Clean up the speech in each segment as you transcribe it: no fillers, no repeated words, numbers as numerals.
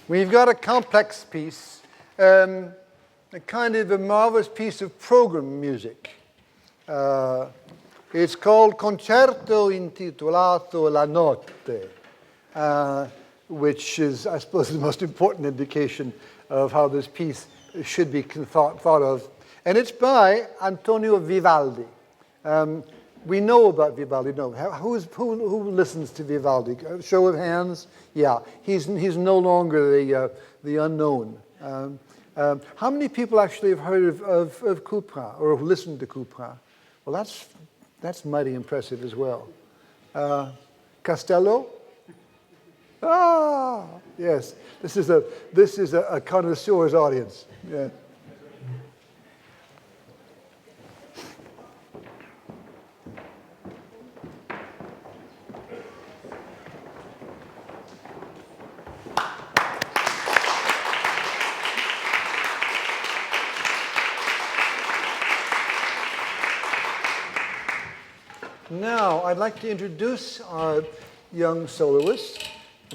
We've got a complex piece, a kind of a marvelous piece of program music. It's called Concerto intitolato La Notte, which is, I suppose, the most important indication of how this piece should be thought of. And it's by Antonio Vivaldi. We know about Vivaldi. No, who listens to Vivaldi? Show of hands. Yeah, he's no longer the unknown. How many people actually have heard of Couperin or have listened to Couperin? Well, that's mighty impressive as well. Castello. Ah, yes. This is a connoisseur's audience. Yeah. Now, I'd like to introduce our young soloists.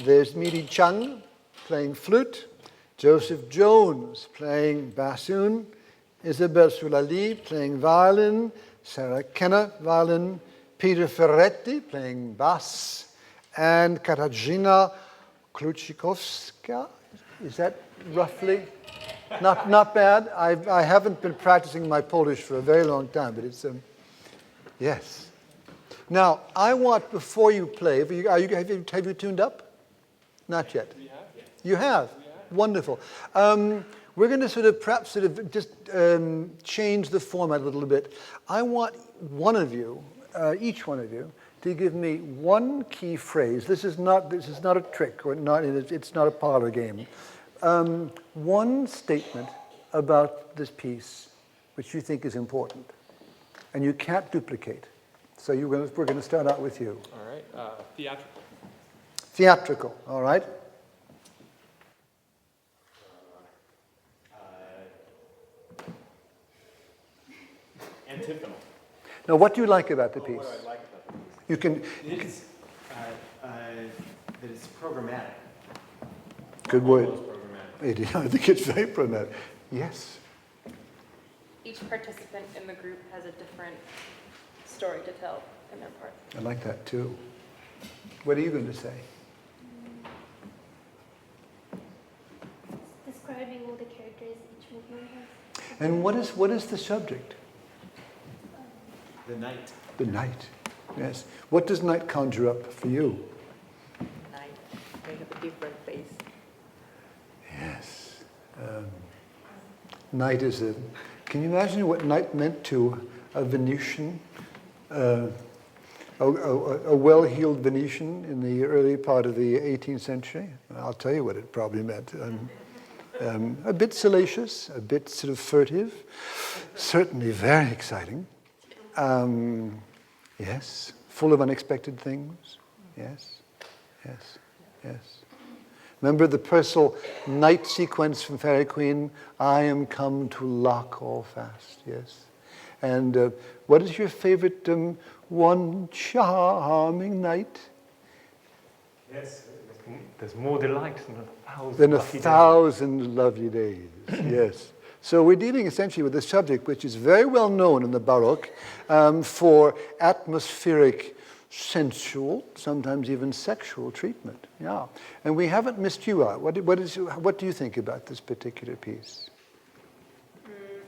There's Miri Chang playing flute, Joseph Jones playing bassoon, Isabelle Seula Lee playing violin, Sarah Kenner violin, Peter Ferretti playing bass, and Katarzyna Kluczykowska. Is that roughly? Not bad. I haven't been practicing my Polish for a very long time, but it's yes. Now, I want, before you play, have you tuned up? Not yet. We have. Yes. You have? We have. Wonderful. We're going to perhaps just change the format a little bit. I want one of you, each one of you, to give me one key phrase. This is not a trick, or it's not a parlor game. One statement about this piece which you think is important, and you can't duplicate. So we're going to start out with you. All right. Theatrical. Theatrical. All right. Antiphonal. Now, what do you like about the piece? What do I like about the piece? You can. That it's programmatic. Good word. Programmatic. I think it's very programmatic. Yes. Each participant in the group has a different story to tell in their part. I like that too. What are you going to say? Describing all the characters each movement has. And what is the subject? The night. The night. Yes. What does night conjure up for you? Night, they have a different face. Yes. Night is a. Can you imagine what night meant to a Venetian? A well-heeled Venetian in the early part of the 18th century. I'll tell you what it probably meant. A bit salacious, a bit sort of furtive, certainly very exciting. Yes, full of unexpected things. Yes, yes, yes. Remember the Purcell night sequence from Fairy Queen? I am come to lock all fast, yes. And what is your favorite one charming night? Yes, there's more delight than a thousand lovely days. Yes. So we're dealing essentially with a subject which is very well known in the Baroque for atmospheric, sensual, sometimes even sexual treatment. Yeah. And we haven't missed you out. What do you think about this particular piece?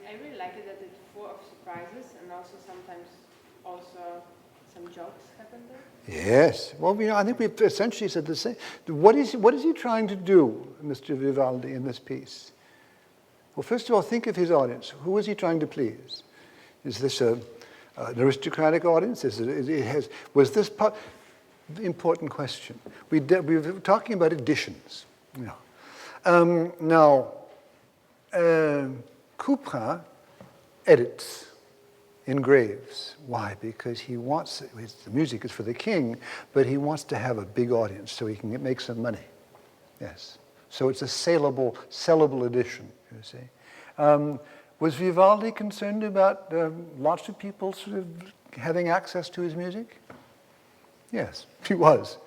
I really like it that it's full of surprises and sometimes some jokes happen there. Yes. Well, I think we've essentially said the same. What is he trying to do, Mr. Vivaldi, in this piece? Well, first of all, think of his audience. Who is he trying to please? Is this an aristocratic audience? Was this part? Important question. We were talking about editions. Yeah. Now, Couperin edits, engraves. Why? Because he wants, the music is for the king, but he wants to have a big audience so he can make some money. Yes. So it's a sellable edition, you see. Was Vivaldi concerned about lots of people sort of having access to his music? Yes, he was.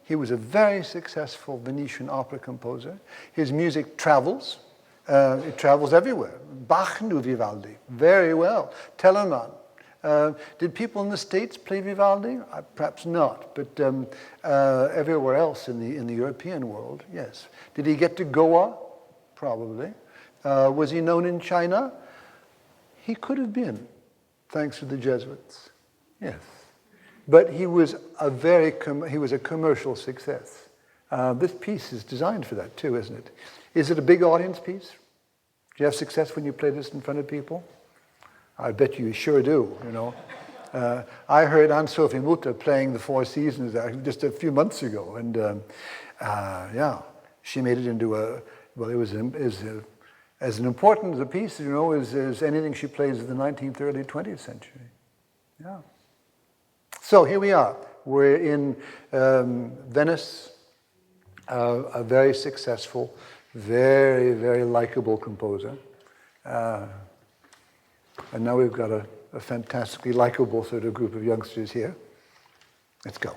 He was a very successful Venetian opera composer. His music travels. It travels everywhere. Bach knew Vivaldi very well. Telemann. Did people in the States play Vivaldi? Perhaps not, but everywhere else in the European world, yes. Did he get to Goa? Probably. Was he known in China? He could have been, thanks to the Jesuits. Yes. But he was a commercial success. This piece is designed for that too, isn't it? Is it a big audience piece? Do you have success when you play this in front of people? I bet you sure do, you know. I heard Anne-Sophie Mutter playing the Four Seasons just a few months ago, and yeah, she made it into it was as important a piece, you know, as anything she plays in the 19th, early 20th century. Yeah. So here we are. We're in Venice, a very successful, very, very likable composer. And now we've got a fantastically likable sort of group of youngsters here. Let's go.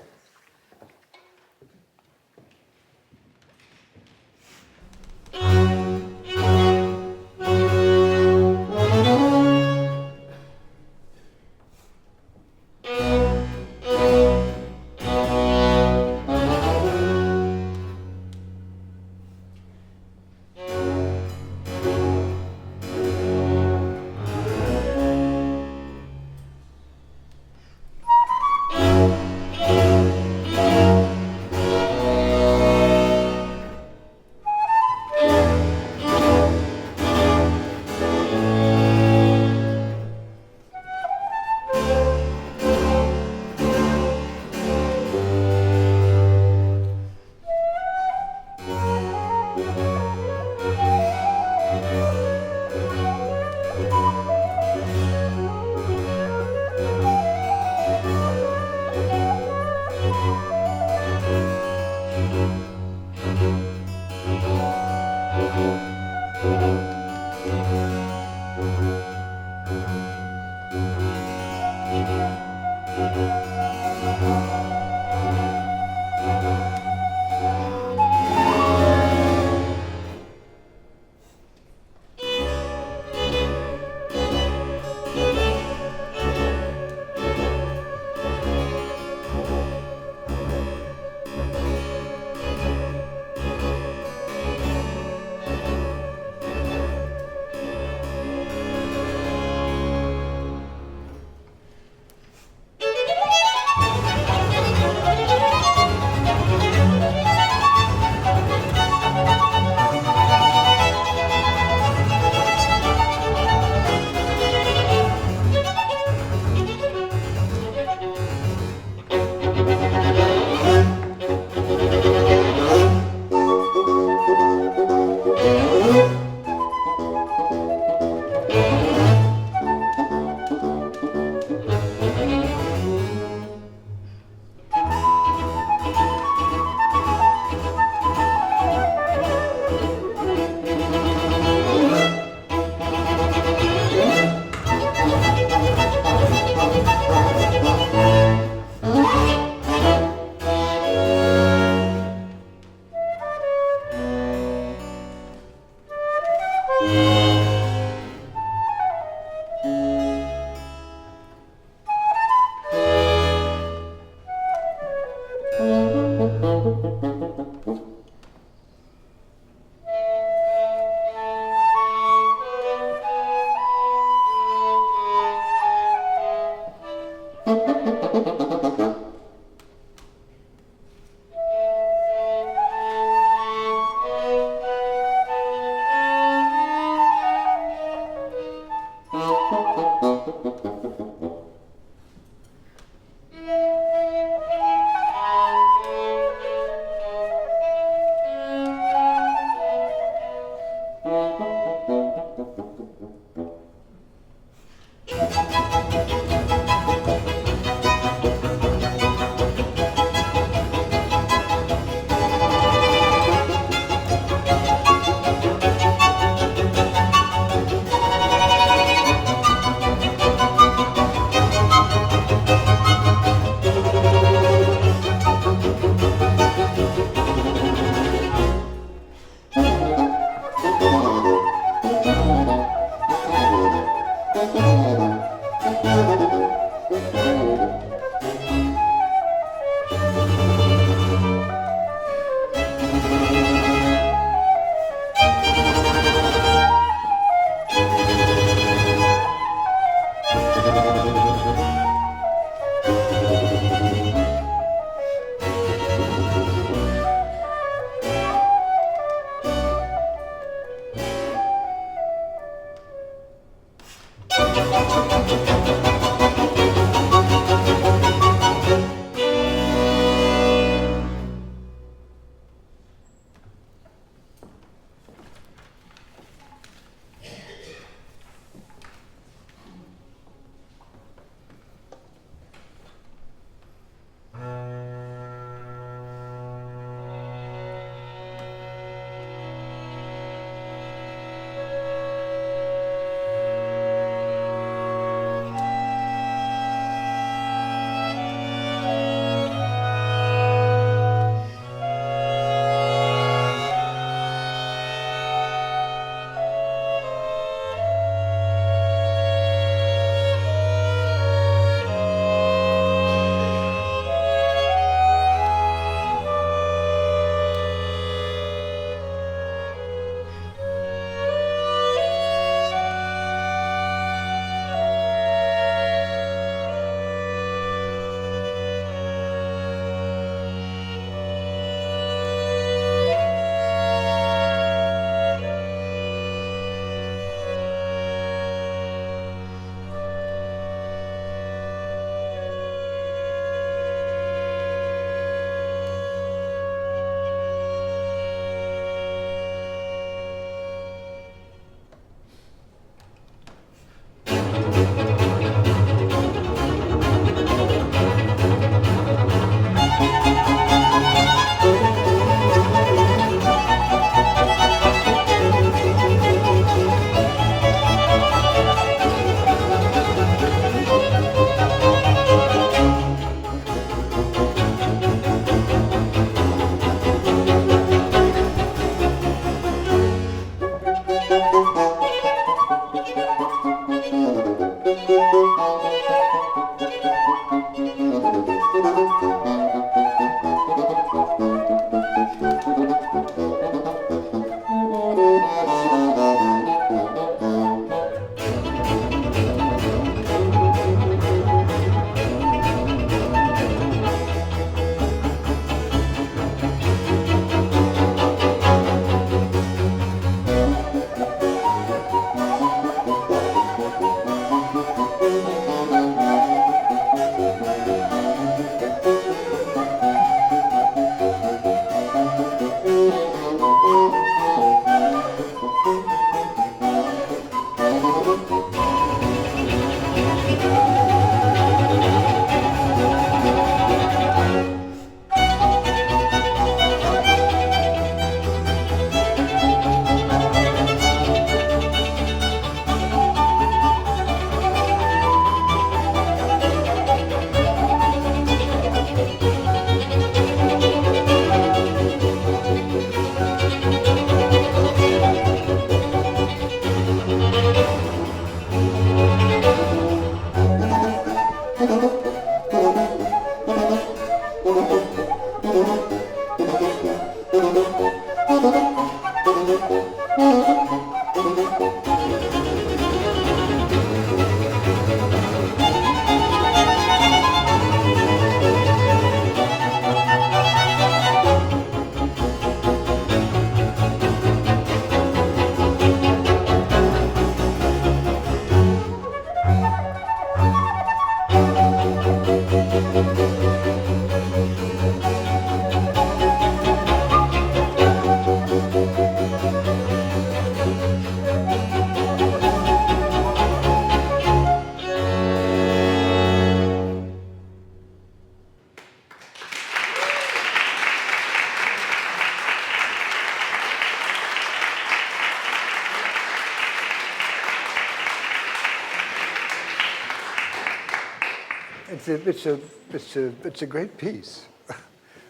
It's a great piece.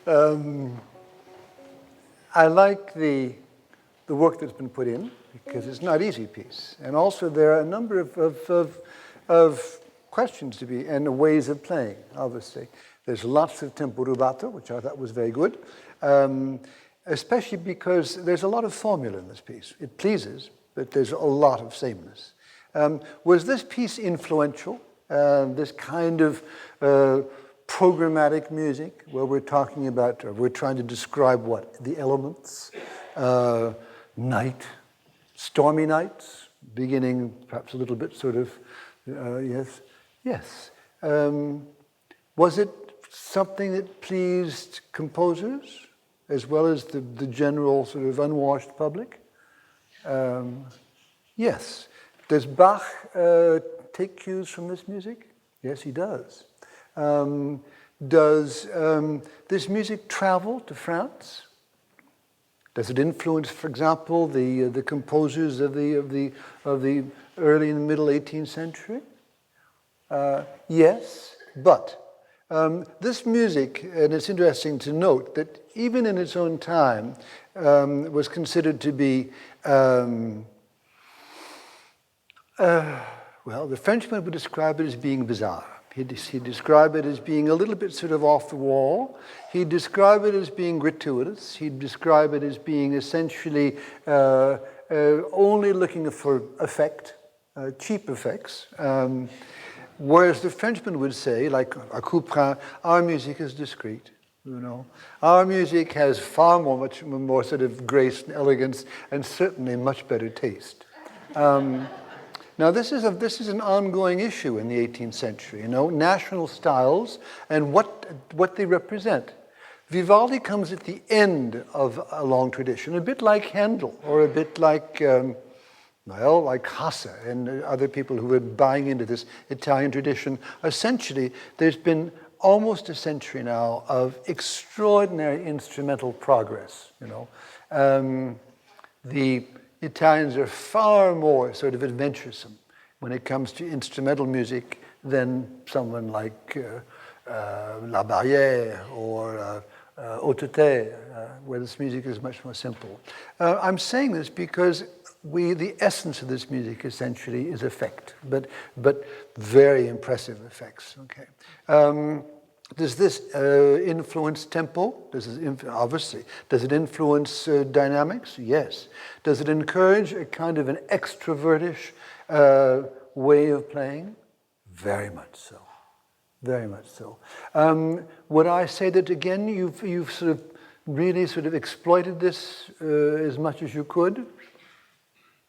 I like the work that's been put in because it's not an easy piece, and also there are a number of questions to be and ways of playing. Obviously, there's lots of tempo rubato, which I thought was very good, especially because there's a lot of formula in this piece. It pleases, but there's a lot of sameness. Was this piece influential? This kind of programmatic music where we're talking about, or we're trying to describe what? The elements, night, stormy nights, beginning perhaps a little bit sort of, yes. Yes. Was it something that pleased composers as well as the general sort of unwashed public? Yes. Does Bach take cues from this music? Yes, he does. Does this music travel to France? Does it influence, for example, the composers of the early and middle 18th century? Yes, but this music, and it's interesting to note that even in its own time, was considered to be well, the Frenchman would describe it as being bizarre. He'd describe it as being a little bit sort of off the wall. He'd describe it as being gratuitous. He'd describe it as being essentially only looking for effect, cheap effects. Whereas the Frenchman would say, like à Couperin, our music is discreet. You know, our music has much more sort of grace and elegance, and certainly much better taste. Now, this is an ongoing issue in the 18th century, you know, national styles and what they represent. Vivaldi comes at the end of a long tradition, a bit like Handel, or a bit like, like Hasse and other people who were buying into this Italian tradition. Essentially, there's been almost a century now of extraordinary instrumental progress, you know. The Italians are far more sort of adventuresome when it comes to instrumental music than someone like La Barrière or Autoté, where this music is much more simple. I'm saying this because the essence of this music essentially is effect, but very impressive effects. Okay. Does this influence tempo? Obviously. Does it influence dynamics? Yes. Does it encourage a kind of an extrovertish way of playing? Very much so. Very much so. Would I say that again you've sort of really sort of exploited this as much as you could?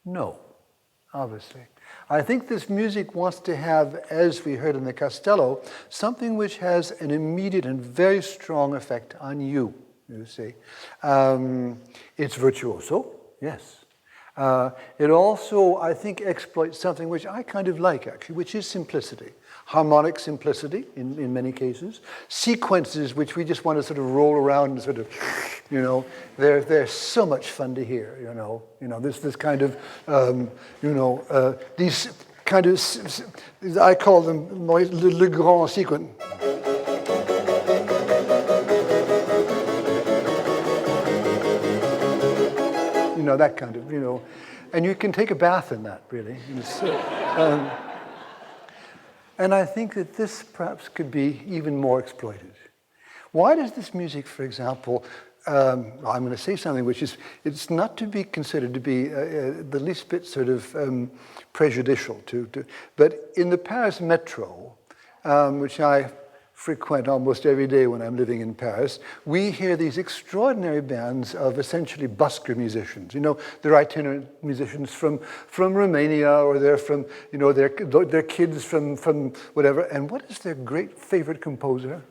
No, obviously. I think this music wants to have, as we heard in the Castello, something which has an immediate and very strong effect on you see. It's virtuoso, yes. It also, I think, exploits something which I kind of like, actually, which is simplicity. Harmonic simplicity, in many cases. Sequences which we just want to sort of roll around and sort of, you know, they're so much fun to hear, you know. This kind of, these kind of, I call them le grand sequence. You know, that kind of, you know. And you can take a bath in that, really. And I think that this perhaps could be even more exploited. Why does this music, for example, I'm going to say something which is, it's not to be considered to be the least bit sort of prejudicial to, but in the Paris metro, which I frequent almost every day when I'm living in Paris, we hear these extraordinary bands of essentially busker musicians. You know, they're itinerant musicians from Romania, or they're from, you know, they're kids from whatever. And what is their great favorite composer?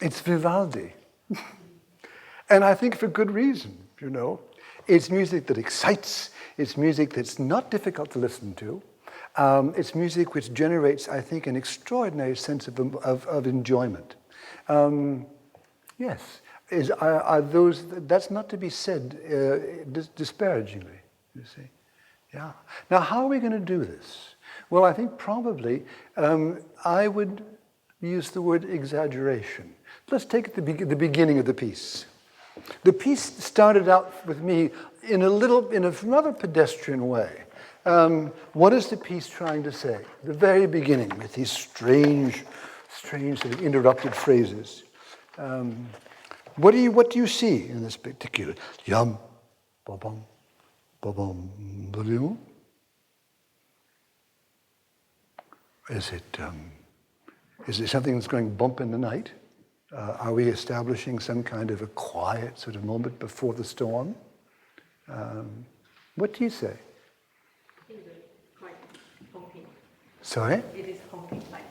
It's Vivaldi. And I think for good reason, you know. It's music that excites. It's music that's not difficult to listen to. It's music which generates, I think, an extraordinary sense of enjoyment. Yes, are those? That's not to be said disparagingly. You see, yeah. Now, how are we going to do this? Well, I think probably I would use the word exaggeration. Let's take the beginning of the piece. The piece started out with me in a rather pedestrian way. What is the piece trying to say? The very beginning, with these strange sort of interrupted phrases. What do you see in this particular? Yum, ba-bum, ba-bum, ba-doo? Is it something that's going bump in the night? Are we establishing some kind of a quiet sort of moment before the storm? What do you say? It is quite honking. Sorry? It is honking like.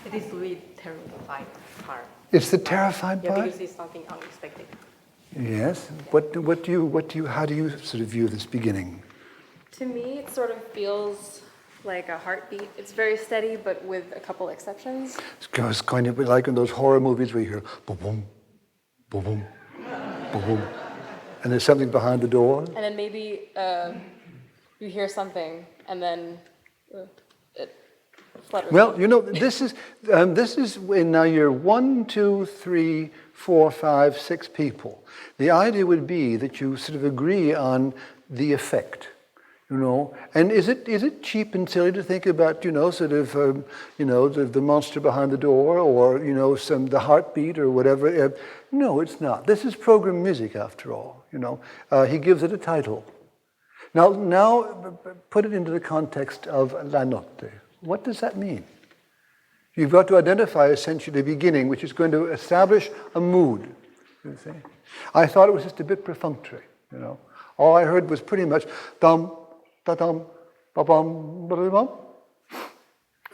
It is really terrified part. It's the terrified Yeah, part? because it's something unexpected. Yes. How do you sort of view this beginning? To me, it sort of feels like a heartbeat. It's very steady, but with a couple exceptions. It's kind of like in those horror movies where you hear boom, boom, boom, boom, boom, boom, and there's something behind the door. And then maybe you hear something, and then it flutters. Well, you know, this is when now you're 1, 2, 3, 4, 5, 6 people. The idea would be that you sort of agree on the effect. You know, and is it cheap and silly to think about, you know, sort of, the monster behind the door, or, you know, the heartbeat or whatever? No, it's not. This is program music, after all. You know, he gives it a title. Now, put it into the context of La Notte. What does that mean? You've got to identify essentially the beginning, which is going to establish a mood. You see, I thought it was just a bit perfunctory. You know, all I heard was pretty much dum. Da-dum, ba-bum, ba-dum,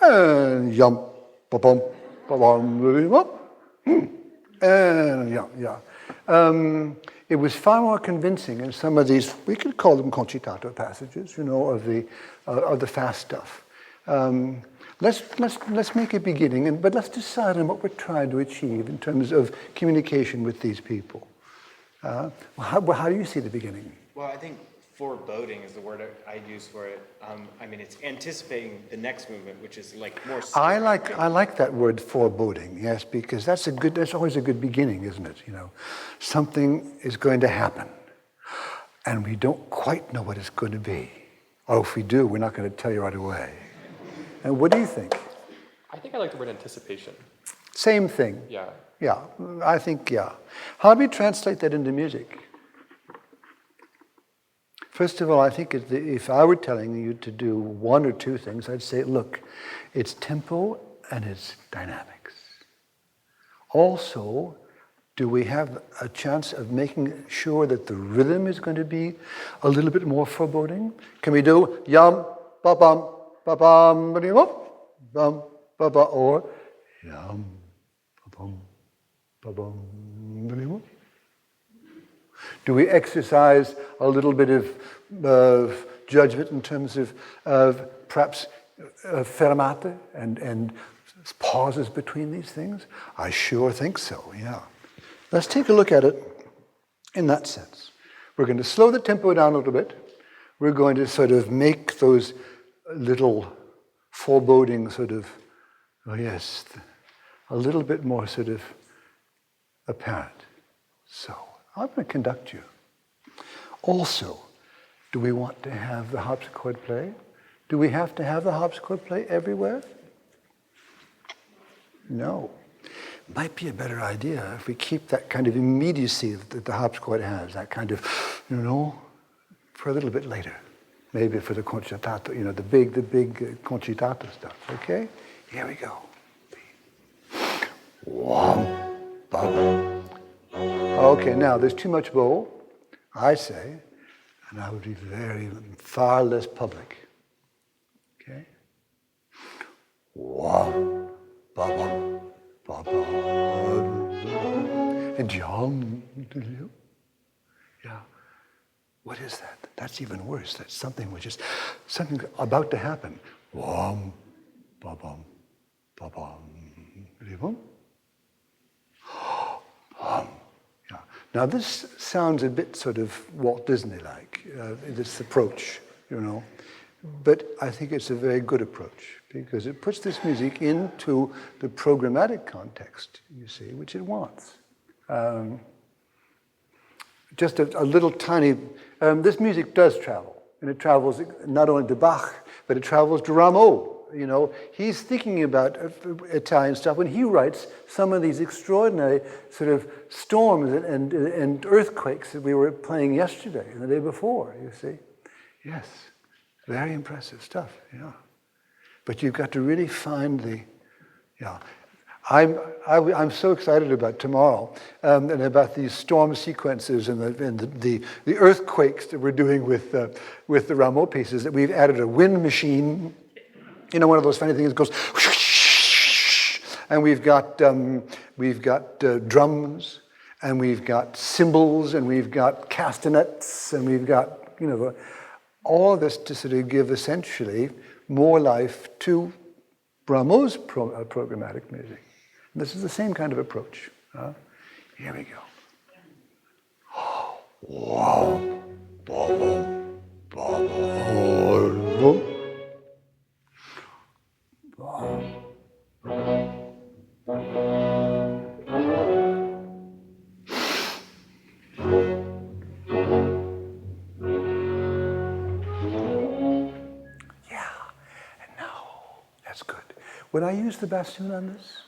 and yum, ba-bum, ba-bum, ba-dum, and yeah. It was far more convincing in some of these, we could call them concitato passages, you know, of the fast stuff. Let's make a beginning, but let's decide on what we're trying to achieve in terms of communication with these people. How do you see the beginning? Well, I think foreboding is the word I'd use for it. I mean, it's anticipating the next movement, which is like more. I like that word foreboding. Yes, because that's always a good beginning, isn't it? You know, something is going to happen, and we don't quite know what it's going to be, or if we do, we're not going to tell you right away. And what do you think? I think I like the word anticipation. Same thing. Yeah. Yeah, I think yeah. How do we translate that into music? First of all, I think if I were telling you to do one or two things, I'd say, look, it's tempo and it's dynamics. Also, do we have a chance of making sure that the rhythm is going to be a little bit more foreboding? Can we do yum, ba-bum, ba-bum, ba-dee-bum, bum, ba-ba, or yum, ba-bum, ba-bum, ba-dee-bum? Do we exercise a little bit of judgment in terms of perhaps fermate and pauses between these things? I sure think so, yeah. Let's take a look at it in that sense. We're going to slow the tempo down a little bit. We're going to sort of make those little foreboding sort of, oh yes, a little bit more sort of apparent. So, I'm going to conduct you. Also, do we want to have the harpsichord play? Do we have to have the harpsichord play everywhere? No. Might be a better idea if we keep that kind of immediacy that the harpsichord has, that kind of, you know, for a little bit later. Maybe for the concitato, you know, the big concitato stuff, okay? Here we go. Wham, bum. Okay, now there's too much bow, I say, and I would be far less public. Okay? Wham, bum, bum, and jum. Yeah. What is that? That's even worse. That's something about to happen. Wham, ba-bum, ba-bum, ba-bum. Yeah. Now this sounds a bit sort of Walt Disney-like, this approach, you know. But I think it's a very good approach because it puts this music into the programmatic context, you see, which it wants. Just a little tiny, this music does travel, and it travels not only to Bach, but it travels to Rameau. You know, he's thinking about Italian stuff when he writes some of these extraordinary sort of storms and earthquakes that we were playing yesterday and the day before, you see. Yes, very impressive stuff, yeah. But you've got to really find the, yeah. I'm so excited about tomorrow and about these storm sequences and the earthquakes that we're doing with the Rameau pieces, that we've added a wind machine, you know, one of those funny things that goes and we've got drums and we've got cymbals and we've got castanets and we've got, you know, all of this to sort of give essentially more life to Rameau's programmatic music. This is the same kind of approach. Here we go. Wow. That's good. Would I use the bassoon on this?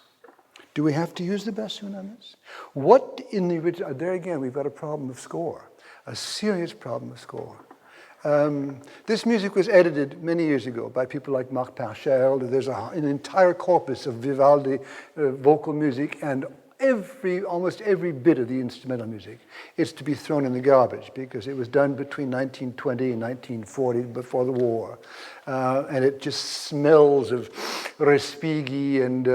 Do we have to use the bassoon on this? What in the original, there again, we've got a problem of score, a serious problem of score. This music was edited many years ago by people like Marc Parchel. There's an entire corpus of Vivaldi vocal music, and almost every bit of the instrumental music is to be thrown in the garbage because it was done between 1920 and 1940, before the war. And it just smells of Respighi and,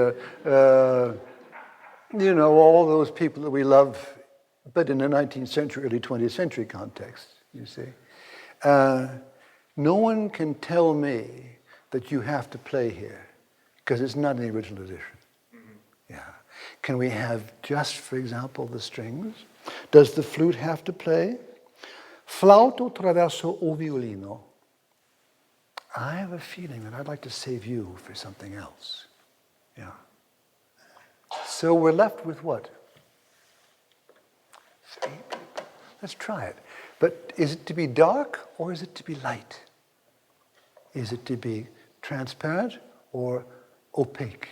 you know, all those people that we love, but in the 19th century, early 20th century context, you see. No one can tell me that you have to play here because it's not in the original edition. Yeah. Can we have just, for example, the strings? Does the flute have to play? Flauto traverso o violino. I have a feeling that I'd like to save you for something else. Yeah. So we're left with what? 3 people. Let's try it. But is it to be dark or is it to be light? Is it to be transparent or opaque?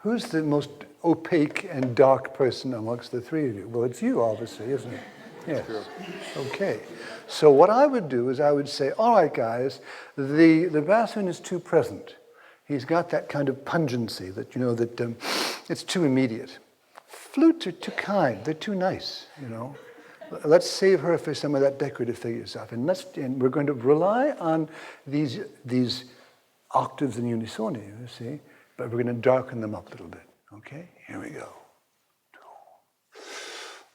Who's the most opaque and dark person amongst the three of you? Well, it's you, obviously, isn't it? Yes. Okay. So what I would do is I would say, all right, guys, the bassoon is too present. He's got that kind of pungency that, you know, that it's too immediate. Flutes are too kind. They're too nice, you know. Let's save her for some of that decorative figure stuff. And we're going to rely on these octaves in unisoni, you see, but we're going to darken them up a little bit. Okay? Here we go.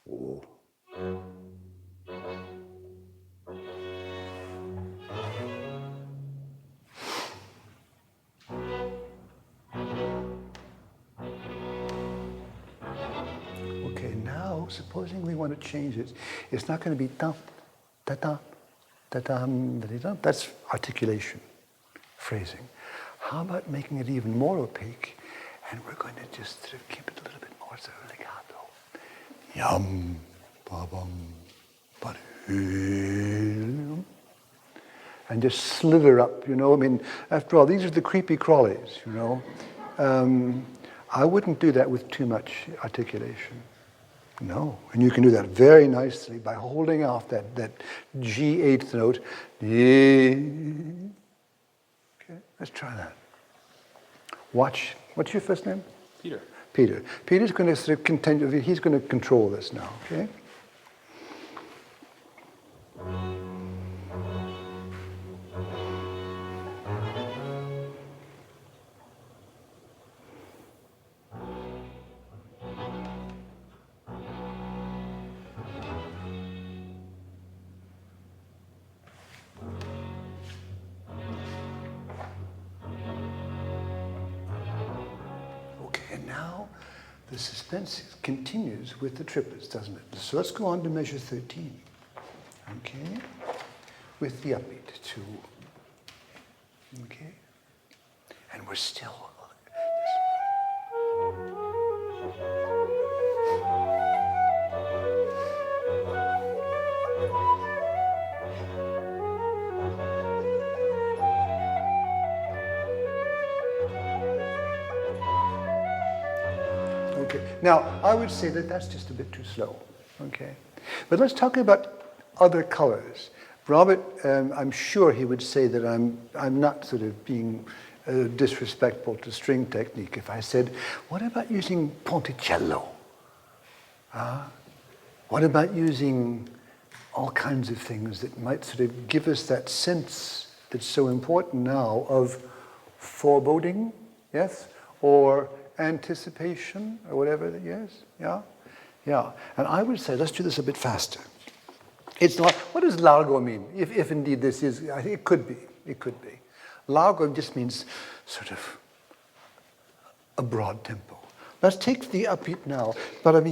2. Okay, now supposing we want to change it, it's not going to be da da da da da da. That's articulation, phrasing. How about making it even more opaque, and we're going to just sort of keep it a little bit more sort of legato. Yum, ba bum, ba and just slither up, you know. I mean, after all, these are the creepy crawlies, you know. I wouldn't do that with too much articulation. No, and you can do that very nicely by holding off that G eighth note. Okay, let's try that. Watch. What's your first name? Peter. Peter. Peter's going to sort of continue, he's going to control this now, okay? And now the suspense continues with the triplets, doesn't it? So let's go on to measure 13. Okay? With the upbeat 2. Okay? And we're still. Okay. Now, I would say that that's just a bit too slow. Okay. But let's talk about other colors. Robert, I'm sure he would say that I'm not sort of being disrespectful to string technique if I said, what about using ponticello? What about using all kinds of things that might sort of give us that sense that's so important now of foreboding, yes? Or anticipation, or whatever, yes? Yeah? Yeah. And I would say, let's do this a bit faster. It's not, what does largo mean? If indeed this is, I think it could be. It could be. Largo just means sort of a broad tempo. Let's take the upbeat now. And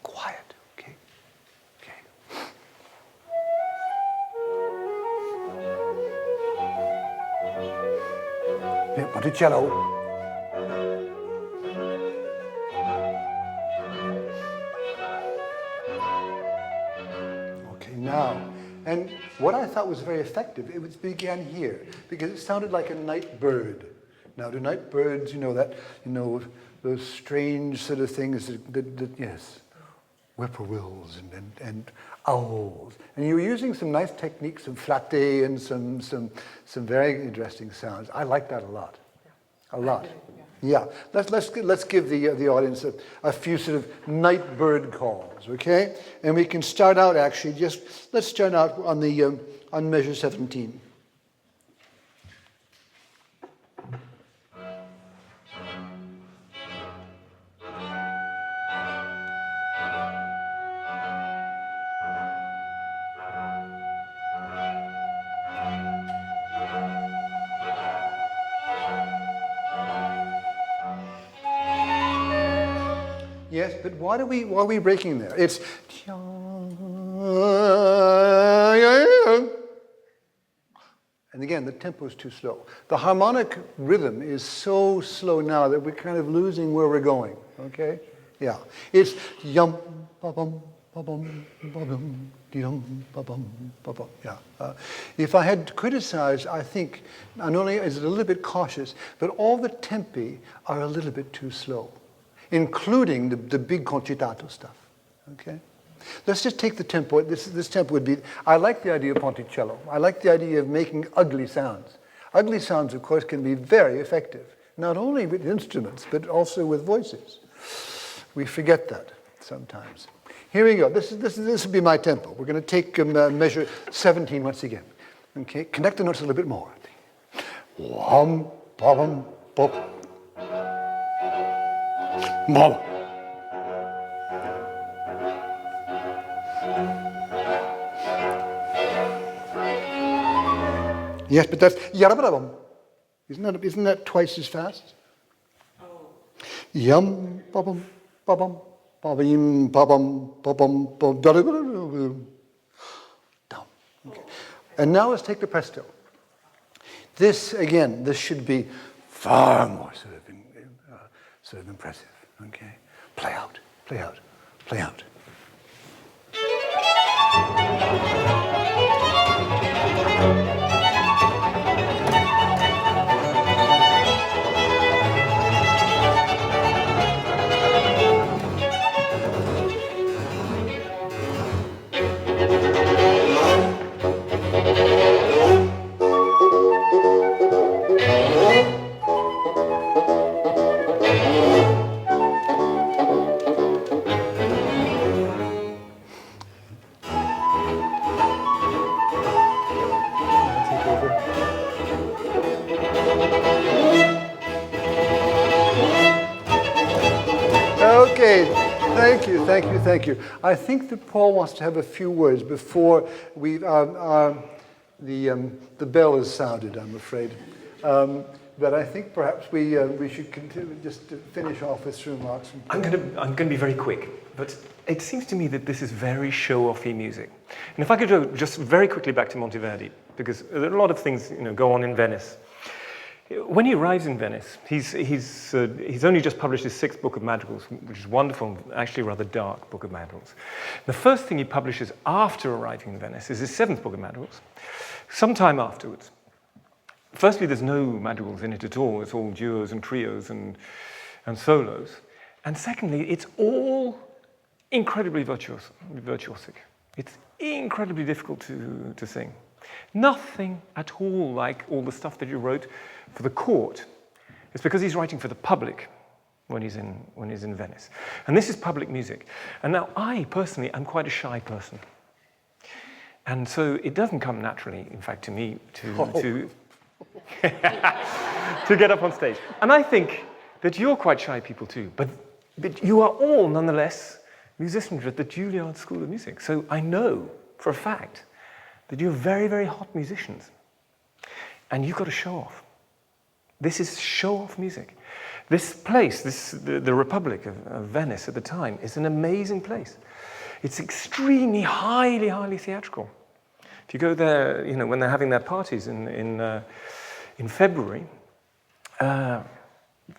quiet, okay? Okay. Yeah, Monticello. Now, and what I thought was very effective, it began here, because it sounded like a night bird. Now, do night birds, those strange sort of things that yes, whippoorwills and owls. And you were using some nice techniques of flute and some very interesting sounds. I like that a lot. A lot. Yeah, let's give the audience a few sort of night bird calls, okay? And we can start out actually let's start out on measure 17. Yes, but why are we breaking there? It's and again, the tempo is too slow. The harmonic rhythm is so slow now that we're kind of losing where we're going. Okay? Yeah. It's yum ba bum ba bum ba bum dum ba bum ba bum. Yeah. If I had to criticize, I think not only is it a little bit cautious, but all the tempi are a little bit too slow, including the big concitato stuff, okay? Let's just take the tempo. This tempo would be, I like the idea of ponticello. I like the idea of making ugly sounds. Ugly sounds, of course, can be very effective, not only with instruments, but also with voices. We forget that sometimes. Here we go. This will be my tempo. We're going to take measure 17 once again. Okay, connect the notes a little bit more. Wham, bum, bum. Mom. Yes, but that's yarabam. Isn't that twice as fast? Oh. Yum babam babam babim babam babam bam. Down. Okay. And now let's take the presto. This should be far more sort of impressive. Okay, play out, play out, play out. you, thank you, thank you. I think that Paul wants to have a few words before we the bell is sounded, I'm afraid. But I think perhaps we should continue just to finish off with remarks. I'm going to be very quick, but it seems to me that this is very show-offy music. And if I could go just very quickly back to Monteverdi, because there are a lot of things go on in Venice. When he arrives in Venice, he's only just published his 6th book of madrigals, which is wonderful, actually rather dark book of madrigals. The first thing he publishes after arriving in Venice is his 7th book of madrigals, sometime afterwards. Firstly, there's no madrigals in it at all. It's all duos and trios and solos. And secondly, it's all incredibly virtuosic. It's incredibly difficult to sing. Nothing at all like all the stuff that you wrote for the court. It's because he's writing for the public when he's in Venice. And this is public music. And now I personally am quite a shy person. And so it doesn't come naturally, in fact, to me to get up on stage. And I think that you're quite shy people too, but you are all nonetheless musicians at the Juilliard School of Music. So I know for a fact that you're very, very hot musicians. And you've got to show off. This is show-off music. This place, the Republic of Venice at the time, is an amazing place. It's extremely highly theatrical. If you go there, when they're having their parties in February,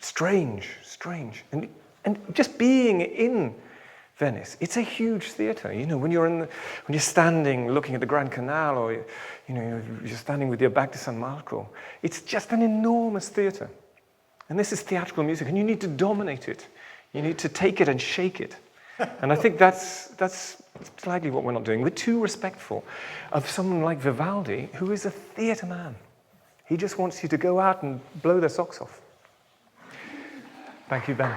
strange. And just being in Venice, it's a huge theatre. When you're standing looking at the Grand Canal, or you're standing with your back to San Marco, it's just an enormous theatre. And this is theatrical music, and you need to dominate it. You need to take it and shake it. And I think that's slightly what we're not doing. We're too respectful of someone like Vivaldi, who is a theatre man. He just wants you to go out and blow their socks off. Thank you, Ben.